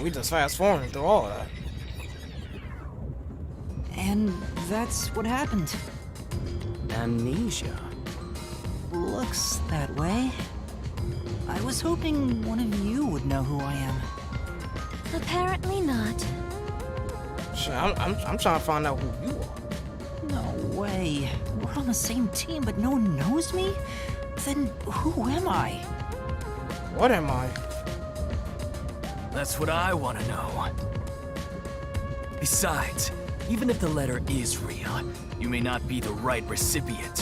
we just fast forwarding through all of that. And that's what happened. Amnesia. Looks that way. I was hoping one of you would know who I am. Apparently not. Shit, I'm trying to find out who you are. No way. We're on the same team, but no one knows me? Then who am I? What am I? That's what I want to know. Besides, even if the letter is real, you may not be the right recipient.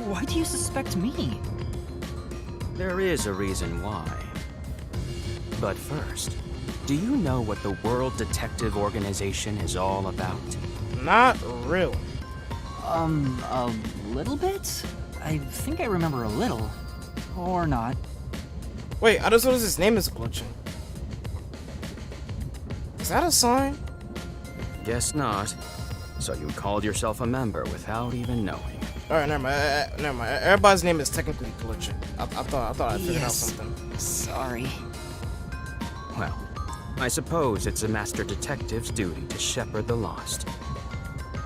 Why do you suspect me? There is a reason why. But first, do you know what the World Detective Organization is all about? Not really. A little bit? I think I remember a little. Or not. Wait, I just noticed his name is glitching. Is that a sign? Guess not. So you called yourself a member without even knowing. Alright, never mind. Never mind. Everybody's name is technically glitching. I thought I figured out Yes. something. Sorry. Well, I suppose it's a master detective's duty to shepherd the lost.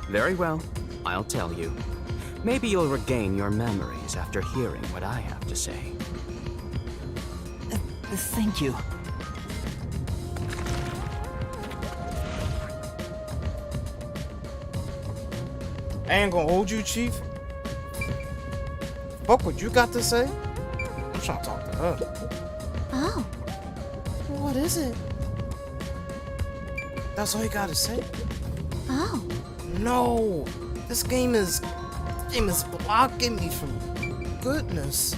Very well, I'll tell you. Maybe you'll regain your memories after hearing what I have to say. Thank you. I ain't gonna hold you, Chief. Fuck what you got to say? I'm trying to talk to her. Oh, What is it? That's all you gotta say? oh. No! This game is blocking me from goodness.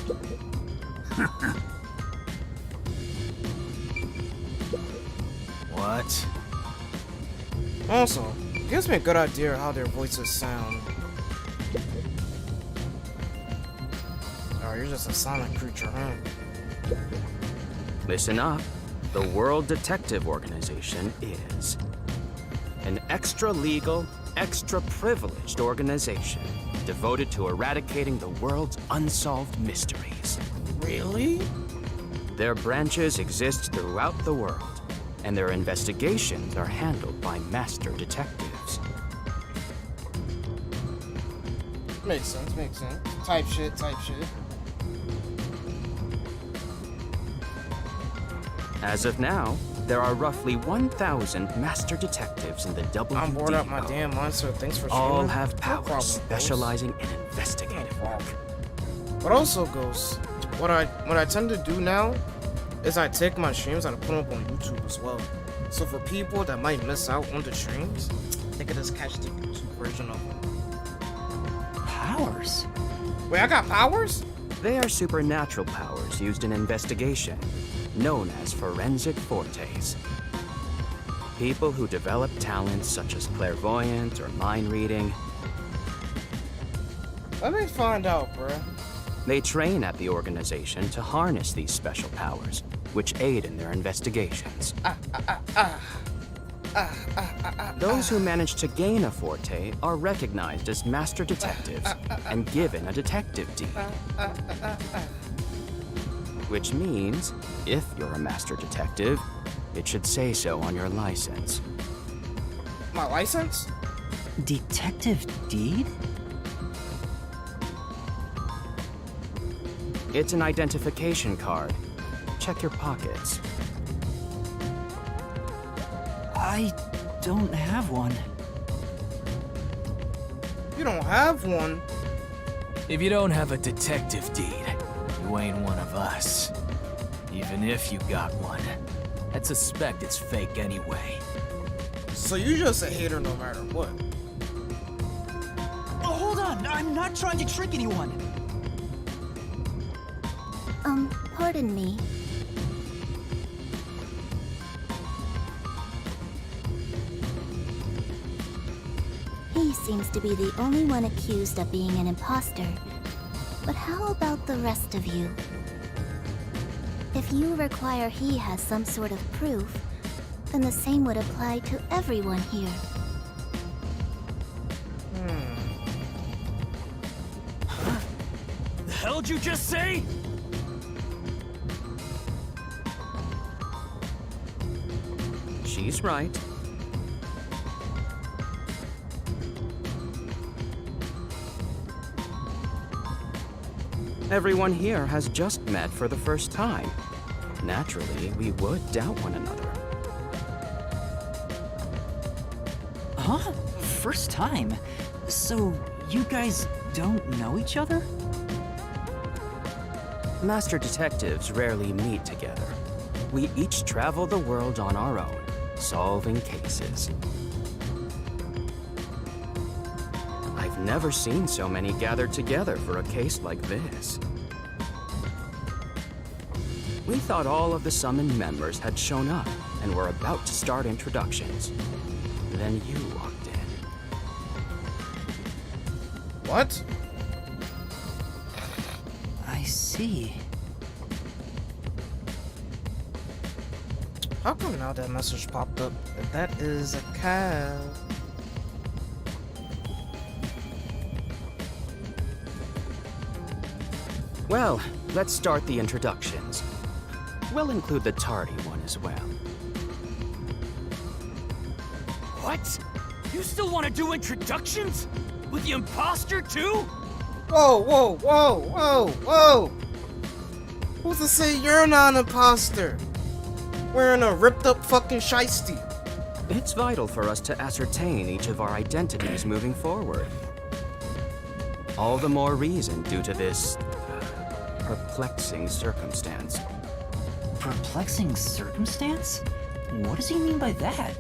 What? Also, it gives me a good idea of how their voices sound. Oh, you're just a silent creature, huh? Listen up. The World Detective Organization is an extra-legal, extra-privileged organization devoted to eradicating the world's unsolved mysteries. Really? Their branches exist throughout the world, and their investigations are handled by master detectives. Makes sense, makes sense. Type shit. As of now, there are roughly 1,000 master detectives in the WDO. I'm bored out my damn mind, so thanks for All streaming. have No powers problem, specializing in investigative work. But also, Ghost, what I tend to do now is I take my streams and I put them up on YouTube as well. So for people that might miss out on the streams, they can just catch the YouTube version of them. Powers? Wait, I got powers? They are supernatural powers used in investigation, known as forensic fortes. People who develop talents such as clairvoyance or mind reading, Let me find out, bruh. they train at the organization to harness these special powers, which aid in their investigations. Those who manage to gain a forte are recognized as master detectives and given a detective deed. Which means, if you're a master detective, it should say so on your license. My license? Detective Deed? It's an identification card. Check your pockets. I don't have one. You don't have one. If you don't have a detective deed, you ain't one of us. Even if you got one, I'd suspect it's fake anyway. So you just a hater no matter what. Oh, hold on! I'm not trying to trick anyone! Pardon me. He seems to be the only one accused of being an imposter. But how about the rest of you? If you require he has some sort of proof, then the same would apply to everyone here. The hell'd you just say? He's right. Everyone here has just met for the first time. Naturally, we would doubt one another. Huh? First time? So, you guys don't know each other? Master detectives rarely meet together. We each travel the world on our own, solving cases. I've never seen so many gathered together for a case like this. We thought all of the summoned members had shown up and were about to start introductions. Then you walked in. What? I see. How come now that message popped up? That is a cab. Well, let's start the introductions. We'll include the tardy one as well. What? You still want to do introductions? With the imposter too? Whoa, whoa, whoa, whoa, whoa! Who's to say you're not an imposter? Wearing a ripped up fucking shiesty. It's vital for us to ascertain each of our identities moving forward. All the more reason due to this perplexing circumstance. Perplexing circumstance? What does he mean by that?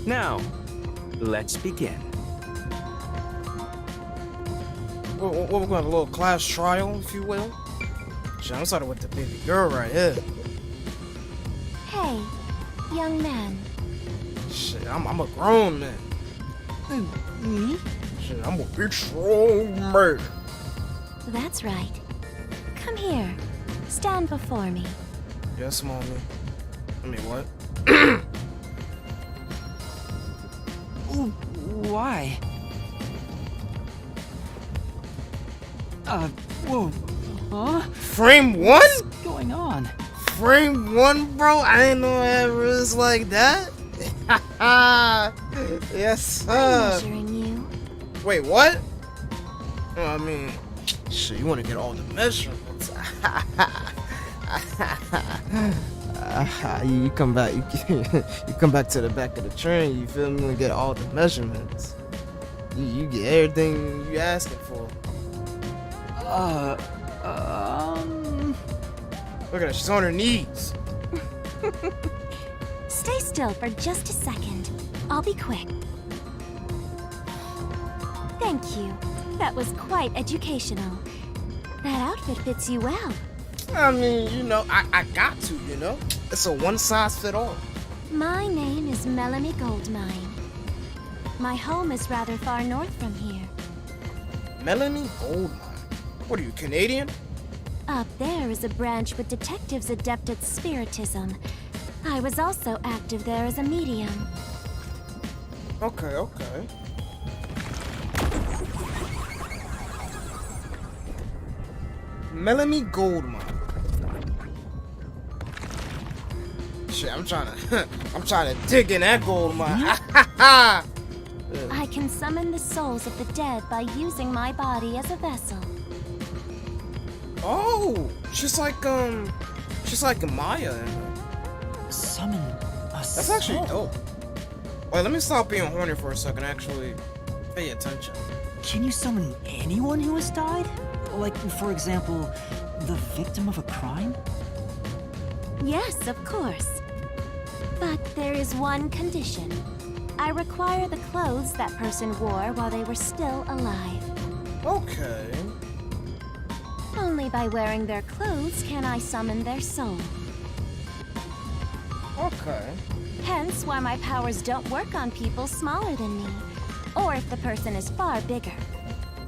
Now, let's begin. We're going to have a little class trial, if you will. Shit, I'm starting with the baby girl right here. Hey, young man. Shit, I'm a grown man. Me? Shit, I'm a big strong man. That's right. Come here. Stand before me. Yes, mommy. I mean, what? Why? Whoa. Huh? Frame one? What's going on? Frame one, bro? I didn't know it was like that. Yes, I'm sir. measuring you. Wait, what? Well, I mean, shit, you want to get all the measurements. You come back. You come back to the back of the train. You feel me? And get all the measurements. You get everything you asking for. Look at her. She's on her knees. Stay still for just a second. I'll be quick. Thank you. That was quite educational. That outfit fits you well. I mean, you know, I got to, you know. It's a one size fit all. My name is Melanie Goldmine. My home is rather far north from here. Melanie Goldmine. What are you, Canadian? Up there is a branch with detectives adept at spiritism. I was also active there as a medium. Okay, okay. Melanie Goldmine. Shit, I'm trying to dig in that gold mine. I can summon the souls of the dead by using my body as a vessel. Oh, she's like Maya. Summon a That's actually soul. dope. Wait, let me stop being horny for a second. Actually, pay attention. Can you summon anyone who has died? Like, for example, the victim of a crime? Yes, of course. But there is one condition. I require the clothes that person wore while they were still alive. Okay. Only by wearing their clothes can I summon their soul. Okay. Hence why my powers don't work on people smaller than me, or if the person is far bigger.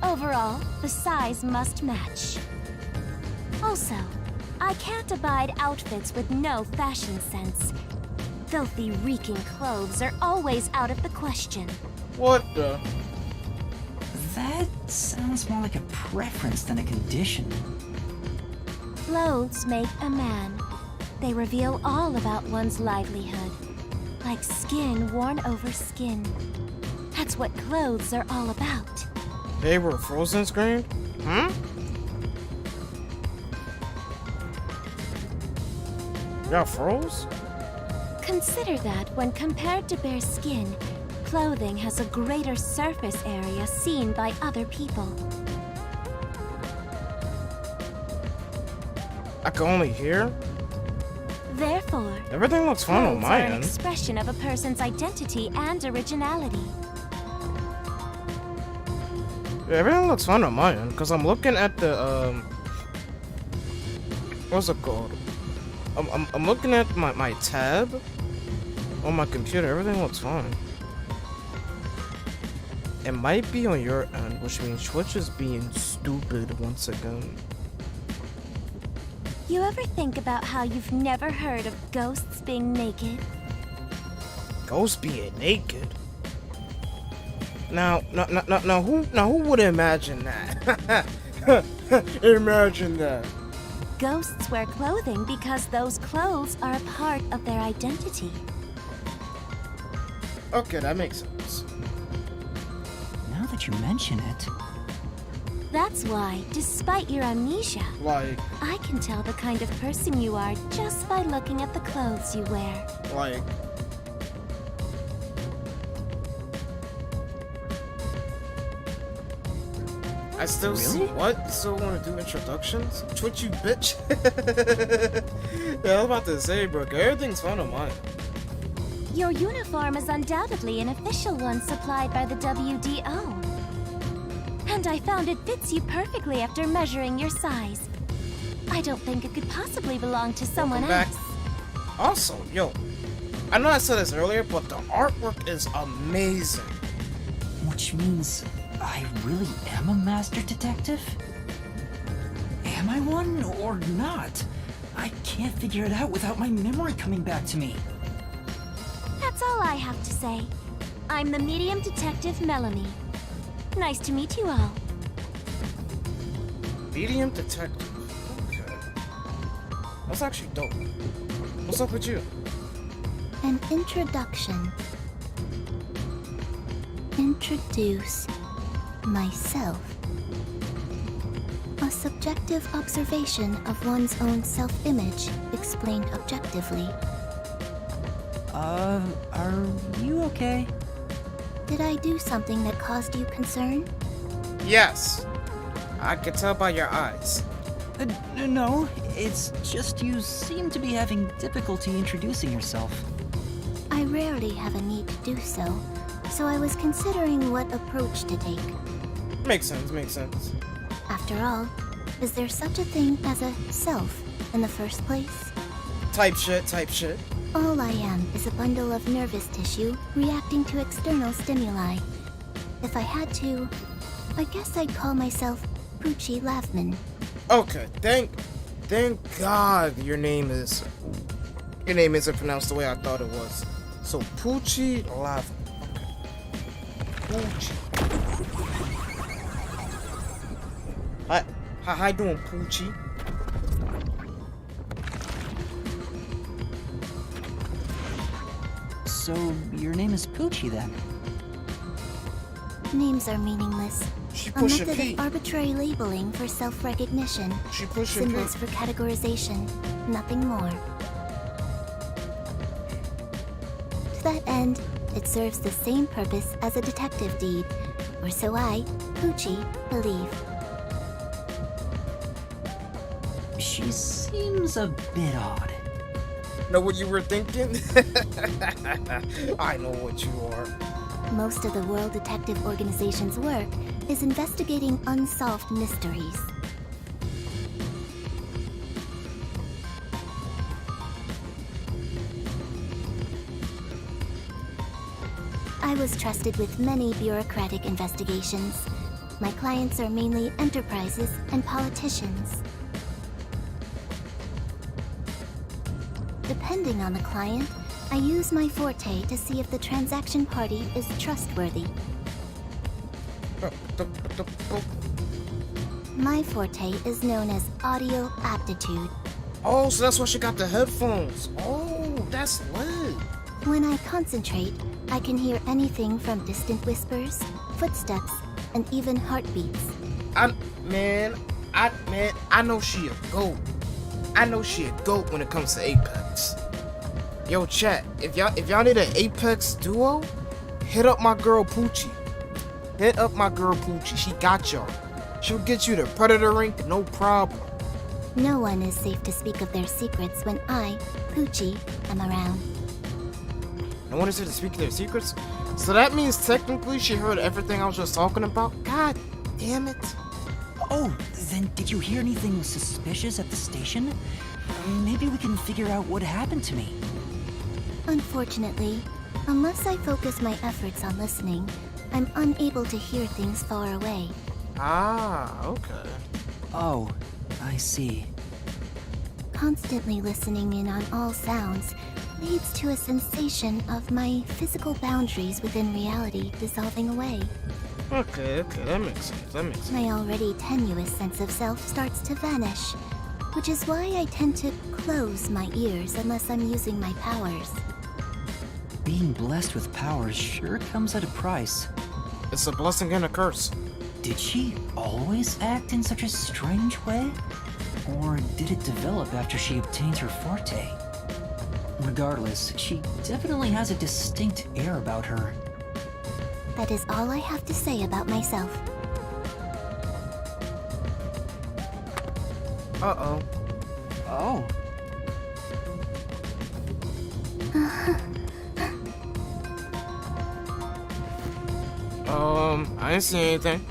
Overall, the size must match. Also, I can't abide outfits with no fashion sense. Filthy, reeking clothes are always out of the question. What the? That sounds more like a preference than a condition. Clothes make a man. They reveal all about one's livelihood. like skin worn over skin. That's what clothes are all about. They were frozen screen? Hmm? Y'all froze? Consider that when compared to bare skin, clothing has a greater surface area seen by other people. I can only hear? Therefore, Everything looks fine on clothes my are an end. expression of a person's identity and originality. Yeah, everything looks fine on my end, because I'm looking at the, what's it called? I'm looking at my tab on my computer. Everything looks fine. It might be on your end, which means Twitch is being stupid once again. You ever think about how you've never heard of ghosts being naked? Ghosts being naked? Now who would imagine that? Imagine that. Ghosts wear clothing because those clothes are a part of their identity. Okay, that makes sense. Now that you mention it, That's why, despite your amnesia, Like, I can tell the kind of person you are just by looking at the clothes you wear. like. I still see Really? what? You still want to do introductions? Twitch, you bitch. Yeah, I was about to say, bro, everything's fine on mine. Your uniform is undoubtedly an official one supplied by the WDO. And I found it fits you perfectly after measuring your size. I don't think it could possibly belong to someone Welcome back. else. Also, yo, I know I said this earlier, but the artwork is amazing. which means I really am a master detective? Am I one or not? I can't figure it out without my memory coming back to me. That's all I have to say. I'm the medium detective Melanie. Nice to meet you all. Medium detective. Okay. That's actually dope. What's up with you? An introduction. Introduce myself. A subjective observation of one's own self-image, explained objectively. Are you okay? Did I do something that caused you concern? Yes. I can tell by your eyes. No, it's just you seem to be having difficulty introducing yourself. I rarely have a need to do so I was considering what approach to take. Makes sense, makes sense. After all, is there such a thing as a self in the first place? Type shit, type shit. All I am is a bundle of nervous tissue reacting to external stimuli. If I had to, I guess I'd call myself Poochie Lavman. Okay, thank God your name isn't pronounced the way I thought it was. So Poochie Lava. Okay. Poochie. How you doing, Poochie? So, your name is Poochie then? Names are meaningless. She A pushing method P. of arbitrary labeling for self-recognition. She pushing P. Symbols for categorization. Nothing more. To that end, it serves the same purpose as a detective deed, or so I, Poochie, believe. She seems a bit odd. Know what you were thinking? I know what you are. Most of the World Detective Organization's work is investigating unsolved mysteries. I was trusted with many bureaucratic investigations. My clients are mainly enterprises and politicians. Depending on the client, I use my forte to see if the transaction party is trustworthy. My forte is known as audio aptitude. Oh, so that's why she got the headphones. Oh, that's lit. When I concentrate, I can hear anything from distant whispers, footsteps, and even heartbeats. I know she a goat. I know she a goat when it comes to Apex. Yo, chat, if y'all need an Apex duo, hit up my girl Poochie. Hit up my girl Poochie. She got y'all. She'll get you the Predator rank, no problem. No one is safe to speak of their secrets when I, Poochie, am around. No one is here to speak their secrets? So that means technically she heard everything I was just talking about? God damn it. Oh, then did you hear anything suspicious at the station? Maybe we can figure out what happened to me. Unfortunately, unless I focus my efforts on listening, I'm unable to hear things far away. Ah, okay. Oh, I see. Constantly listening in on all sounds leads to a sensation of my physical boundaries within reality dissolving away. Okay, that makes sense. My already tenuous sense of self starts to vanish, which is why I tend to close my ears unless I'm using my powers. Being blessed with powers sure comes at a price. It's a blessing and a curse. Did she always act in such a strange way? Or did it develop after she obtained her forte? Regardless, she definitely has a distinct air about her. That is all I have to say about myself. Uh-oh. Oh. I didn't see anything.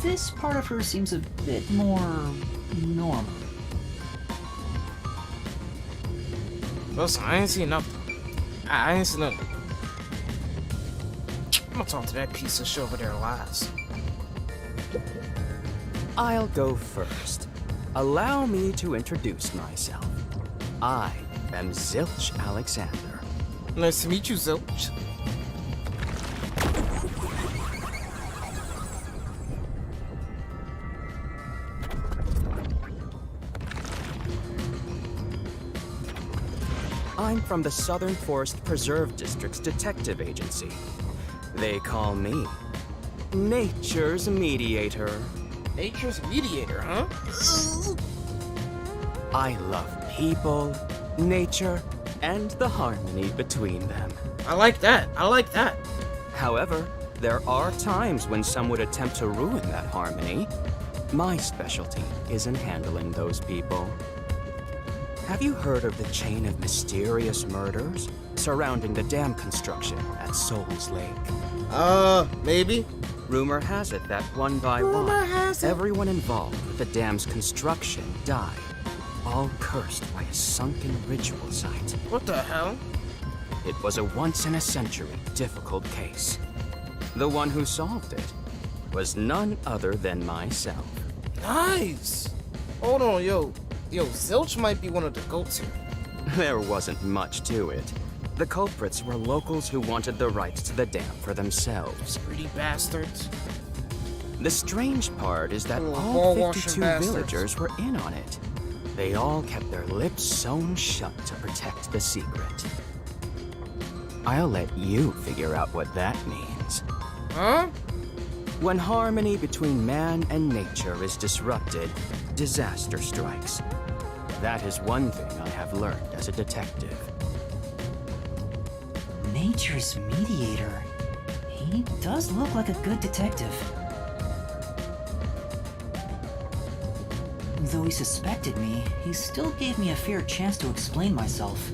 This part of her seems a bit more normal. Listen, I didn't see nothing. I didn't see nothing. I'm gonna talk to that piece of shit over there last. I'll go first. Allow me to introduce myself. I am Zilch Alexander. Nice to meet you, Zilch. I'm from the Southern Forest Preserve District's detective agency. They call me Nature's Mediator. Nature's mediator, huh? I love people, nature, and the harmony between them. I like that. However, there are times when some would attempt to ruin that harmony. My specialty is in handling those people. Have you heard of the chain of mysterious murders surrounding the dam construction at Souls Lake? Maybe. Rumor has it that one by one, everyone involved with the dam's construction died, all cursed by a sunken ritual site. What the hell? It was a once-in-a-century difficult case. The one who solved it was none other than myself. Nice. Hold on, yo, Zilch might be one of the goats here. There wasn't much to it. The culprits were locals who wanted the rights to the dam for themselves. Greedy bastards. The strange part is that Little all ball-washing 52 bastards. villagers were in on it. They all kept their lips sewn shut to protect the secret. I'll let you figure out what that means. Huh? When harmony between man and nature is disrupted, disaster strikes. That is one thing I have learned as a detective. Nature's mediator. He does look like a good detective. Though he suspected me, he still gave me a fair chance to explain myself.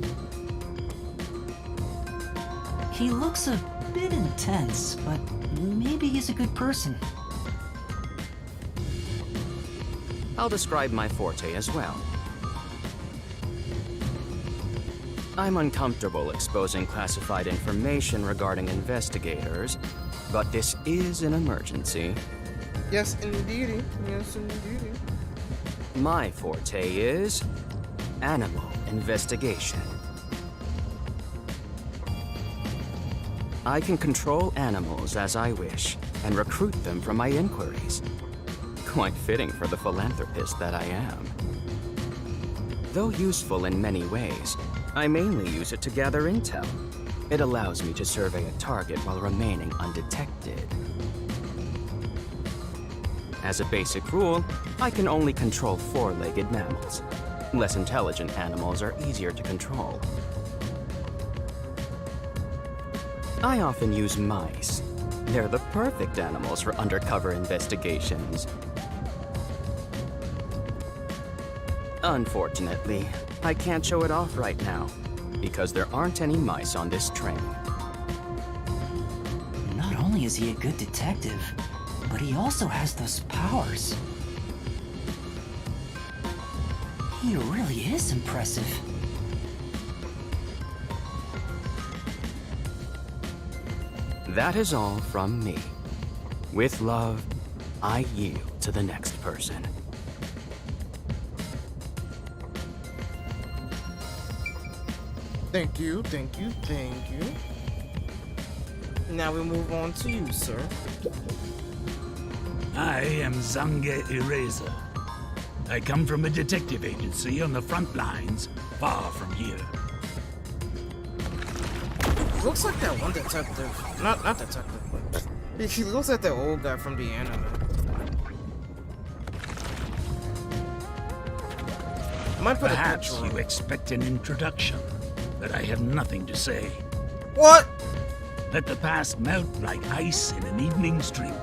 He looks a bit intense, but maybe he's a good person. I'll describe my forte as well. I'm uncomfortable exposing classified information regarding investigators, but this is an emergency. Yes, indeedy. Yes, indeedy. My forte is animal investigation. I can control animals as I wish and recruit them for my inquiries. Quite fitting for the philanthropist that I am. Though useful in many ways, I mainly use it to gather intel. It allows me to survey a target while remaining undetected. As a basic rule, I can only control four-legged mammals. Less intelligent animals are easier to control. I often use mice. They're the perfect animals for undercover investigations. Unfortunately, I can't show it off right now, because there aren't any mice on this train. Not only is he a good detective, but he also has those powers. He really is impressive. That is all from me. With love, I yield to the next person. Thank you, thank you, thank you. Now we move on to you, sir. I am Zange Eraser. I come from a detective agency on the front lines, far from here. Looks like that one detective. Not detective, but he looks like that old guy from the anime. I might put Perhaps a picture. you expect an introduction, but I have nothing to say. What? Let the past melt like ice in an evening's drink.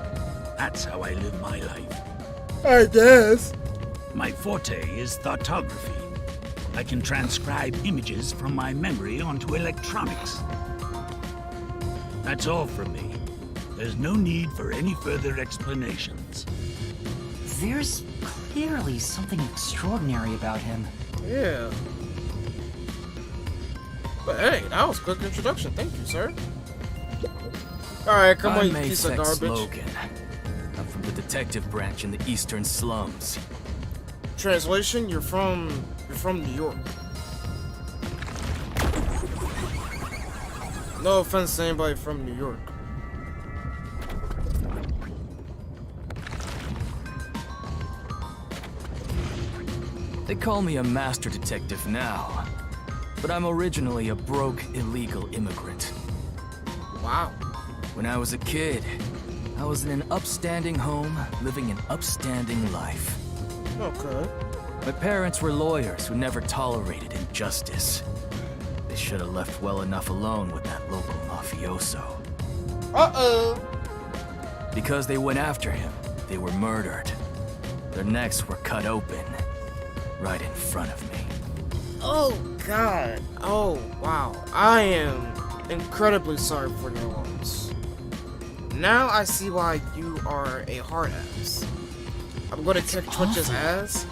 That's how I live my life. I guess. My forte is thoughtography. I can transcribe images from my memory onto electronics. That's all from me. There's no need for any further explanations. There's clearly something extraordinary about him. Yeah. But hey, that was a quick introduction. Thank you, sir. Alright, come on, you piece of garbage. Logan. I'm from the detective branch in the eastern slums. Translation, you're from New York. No offense to anybody from New York. They call me a master detective now, but I'm originally a broke, illegal immigrant. Wow. When I was a kid, I was in an upstanding home, living an upstanding life. Okay. My parents were lawyers who never tolerated injustice. They should have left well enough alone with that local mafioso. Uh-oh. Because they went after him, they were murdered. Their necks were cut open, right in front of me. Oh, God. Oh, wow. I am incredibly sorry for your loss. Now I see why you are a hard ass. I'm gonna kick Twitch's ass.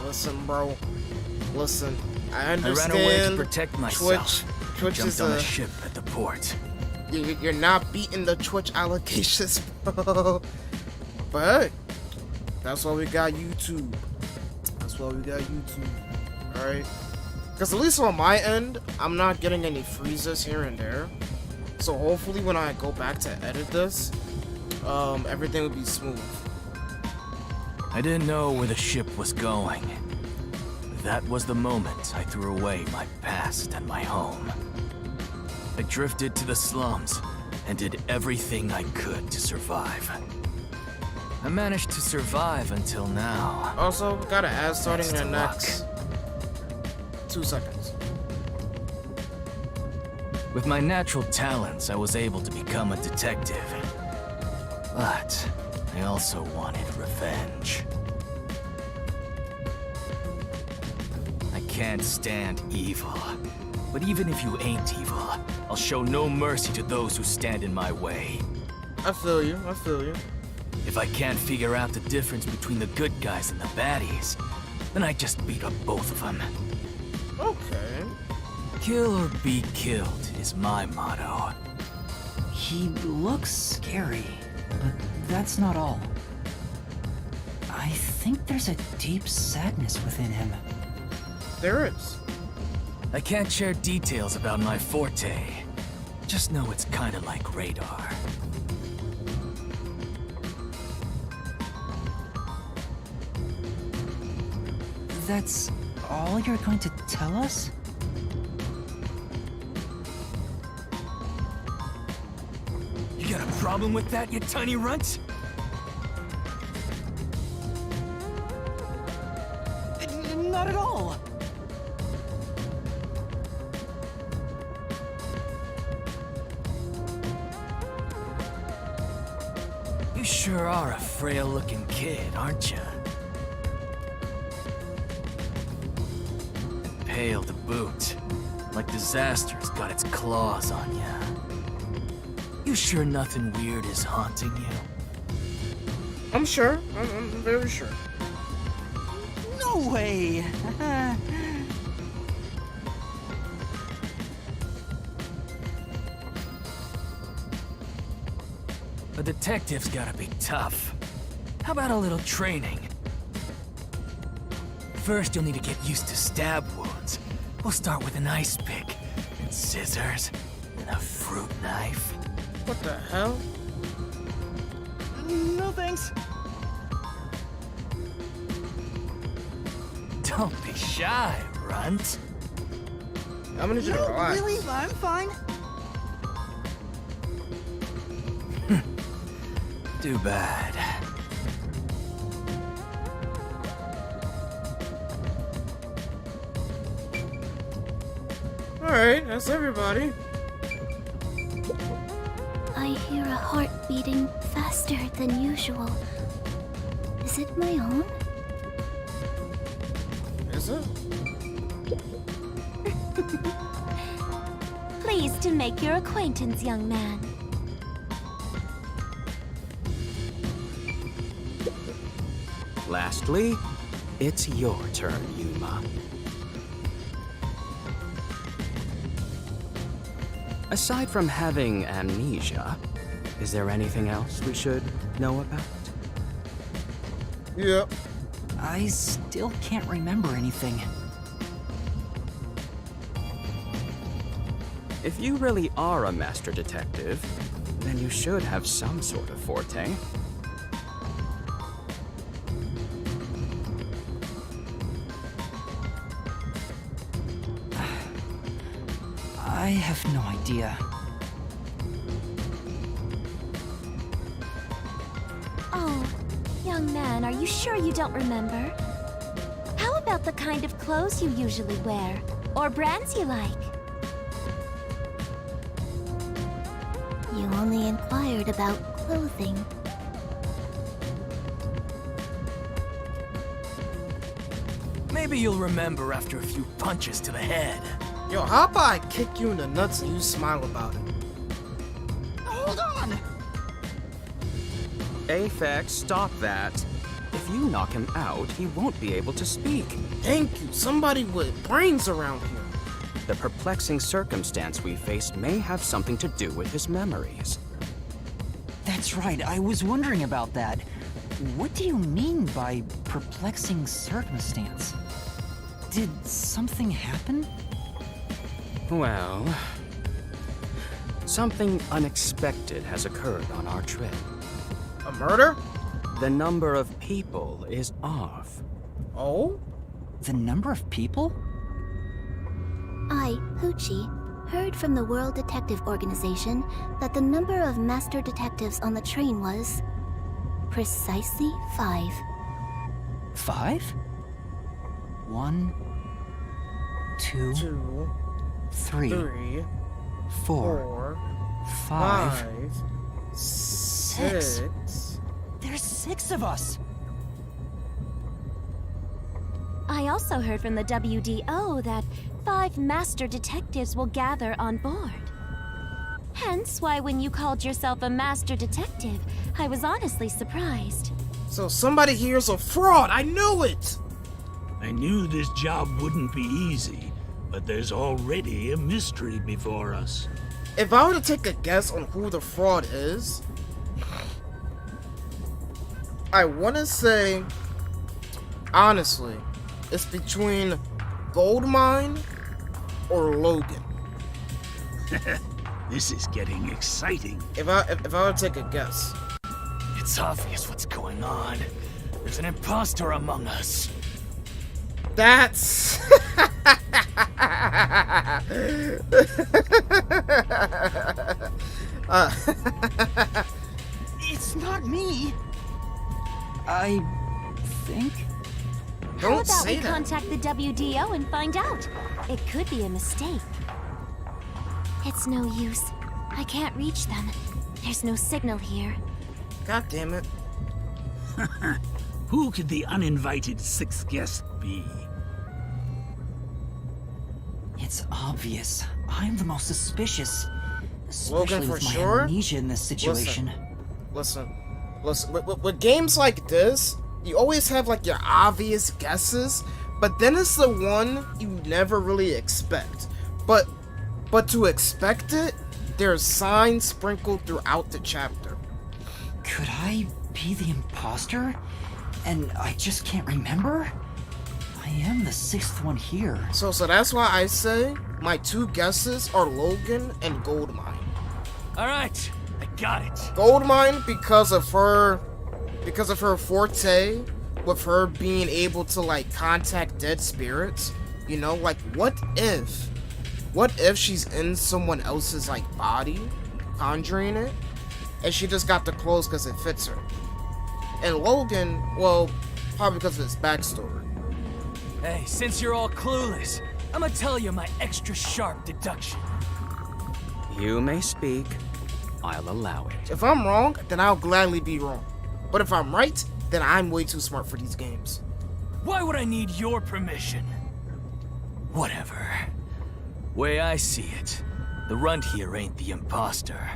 Listen, bro. Listen. I understand. I ran away to protect myself. Twitch Jumped is on a ship at the port. You're not beating the Twitch allegations, bro. But hey, that's why we got YouTube. That's why we got YouTube. Alright? Because at least on my end, I'm not getting any freezes here and there. So hopefully when I go back to edit this, everything will be smooth. I didn't know where the ship was going. That was the moment I threw away my past and my home. I drifted to the slums and did everything I could to survive. I managed to survive until now. Also, we got an ad starting in the Thanks to next 2 seconds. With my natural talents, I was able to become a detective. But I also wanted revenge. I can't stand evil. But even if you ain't evil, I'll show no mercy to those who stand in my way. I feel you, I feel you. If I can't figure out the difference between the good guys and the baddies, then I just beat up both of them. Okay. Kill or be killed is my motto. He looks scary, but that's not all. I think there's a deep sadness within him. There is. I can't share details about my forte. Just know it's kinda like radar. That's all you're going to tell us? problem with that, you tiny runt? Not at all. You sure are a frail-looking kid, aren't you? And pale to boot. Like disaster's got its claws on you. You sure nothing weird is haunting you? I'm sure. I'm very sure. No way. A detective's gotta be tough. How about a little training? First, you'll need to get used to stab wounds. We'll start with an ice pick, and scissors, and a fruit knife. What the hell? No thanks. Don't be shy, runt. I'm gonna need you to relax. Really? I'm fine. Too bad. Alright, that's everybody. I hear a heart beating faster than usual. Is it my own? Is it? Pleased to make your acquaintance, young man. Lastly, it's your turn, Yuma. Aside from having amnesia, is there anything else we should know about? Yep. I still can't remember anything. If you really are a master detective, then you should have some sort of forte. I have no idea. Oh, young man, are you sure you don't remember? How about the kind of clothes you usually wear? Or brands you like? You only inquired about clothing. Maybe you'll remember after a few punches to the head. Yo, how about I kick you in the nuts and you smile about it? Hold on! Aphex, stop that. If you knock him out, he won't be able to speak. Thank you. Somebody with brains around here. The perplexing circumstance we faced may have something to do with his memories. That's right, I was wondering about that. What do you mean by perplexing circumstance? Did something happen? Well, something unexpected has occurred on our trip. A murder? The number of people is off. Oh? The number of people? I, Hoochie, heard from the World Detective Organization that the number of master detectives on the train was precisely 5. 5? 1, 2, 2, 3, 3, 4, 4, 5. 5, 6. There's 6 of us! I also heard from the WDO that 5 master detectives will gather on board. Hence why when you called yourself a master detective, I was honestly surprised. So somebody here's a fraud. I knew it. I knew this job wouldn't be easy, but there's already a mystery before us. If I were to take a guess on who the fraud is, I want to say, honestly, it's between Goldmine or Logan. This is getting exciting. If I were to take a guess. It's obvious what's going on. There's an imposter among us. That's It's not me. I think. How Don't about say we that. contact the WDO and find out? It could be a mistake. It's no use. I can't reach them. There's no signal here. God damn it. Who could the uninvited sixth guest be? It's obvious. I'm the most suspicious. Logan, Especially for with my sure? amnesia in this situation. Listen. With games like this, you always have like your obvious guesses, but then it's the one you never really expect. But to expect it, there's signs sprinkled throughout the chapter. Could I be the imposter? And I just can't remember? I am the sixth one here. So that's why I say my two guesses are Logan and Goldmine. Alright, I got it. Goldmine because of her forte with her being able to like contact dead spirits. You know, like what if she's in someone else's like body, conjuring it, and she just got the clothes because it fits her. And Logan, well, probably because of his backstory. Hey, since you're all clueless, I'ma tell you my extra sharp deduction. You may speak. I'll allow it. If I'm wrong, then I'll gladly be wrong. But if I'm right, then I'm way too smart for these games. Why would I need your permission? Whatever. Way I see it, the runt here ain't the imposter.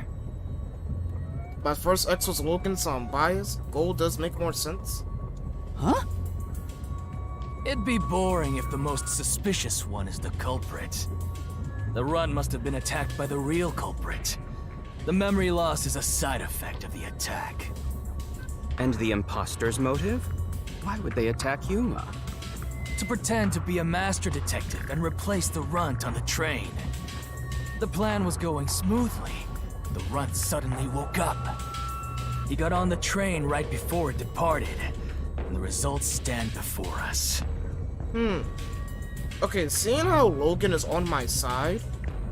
My first ex was Logan, so I'm biased. Gold does make more sense. Huh? It'd be boring if the most suspicious one is the culprit. The runt must have been attacked by the real culprit. The memory loss is a side effect of the attack. And the imposter's motive? Why would they attack Yuma? To pretend to be a master detective and replace the runt on the train. The plan was going smoothly. The runt suddenly woke up. He got on the train right before it departed, and the results stand before us. Okay, seeing how Logan is on my side,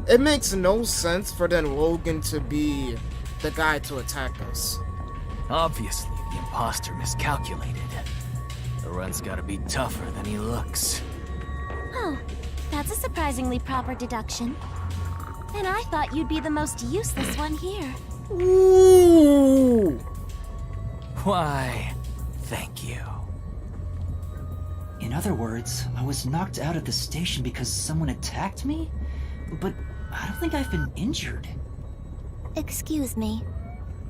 it makes no sense for then Logan to be the guy to attack us. Obviously, the imposter miscalculated. The runt's gotta be tougher than he looks. Oh, that's a surprisingly proper deduction. And I thought you'd be the most useless one here. Ooh! Why, thank you. In other words, I was knocked out at the station because someone attacked me? But I don't think I've been injured. Excuse me.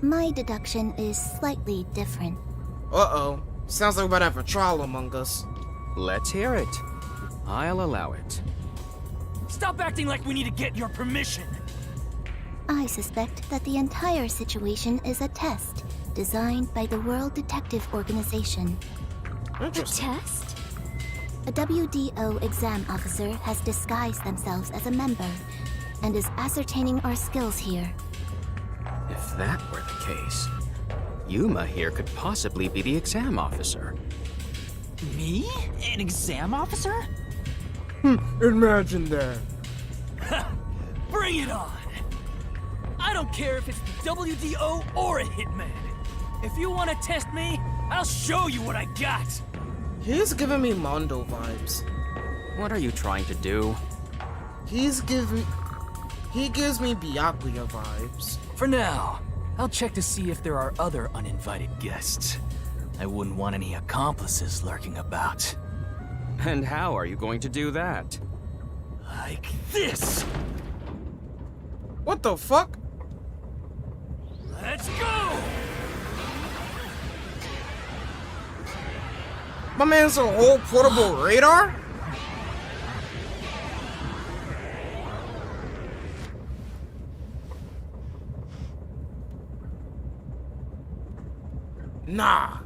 My deduction is slightly different. Uh-oh. Sounds like we're about to have a trial among us. Let's hear it. I'll allow it. Stop acting like we need to get your permission. I suspect that the entire situation is a test designed by the World Detective Organization. A Interesting. test? A WDO exam officer has disguised themselves as a member and is ascertaining our skills here. If that were the case, Yuma here could possibly be the exam officer. Me? An exam officer? Imagine that. Bring it on! I don't care if it's the WDO or a hitman. If you want to test me, I'll show you what I got. He's giving me Mondo vibes. What are you trying to do? He gives me Byakuya vibes. For now, I'll check to see if there are other uninvited guests. I wouldn't want any accomplices lurking about. And how are you going to do that? Like this! What the fuck? Let's go! My man's a whole portable radar? Nah.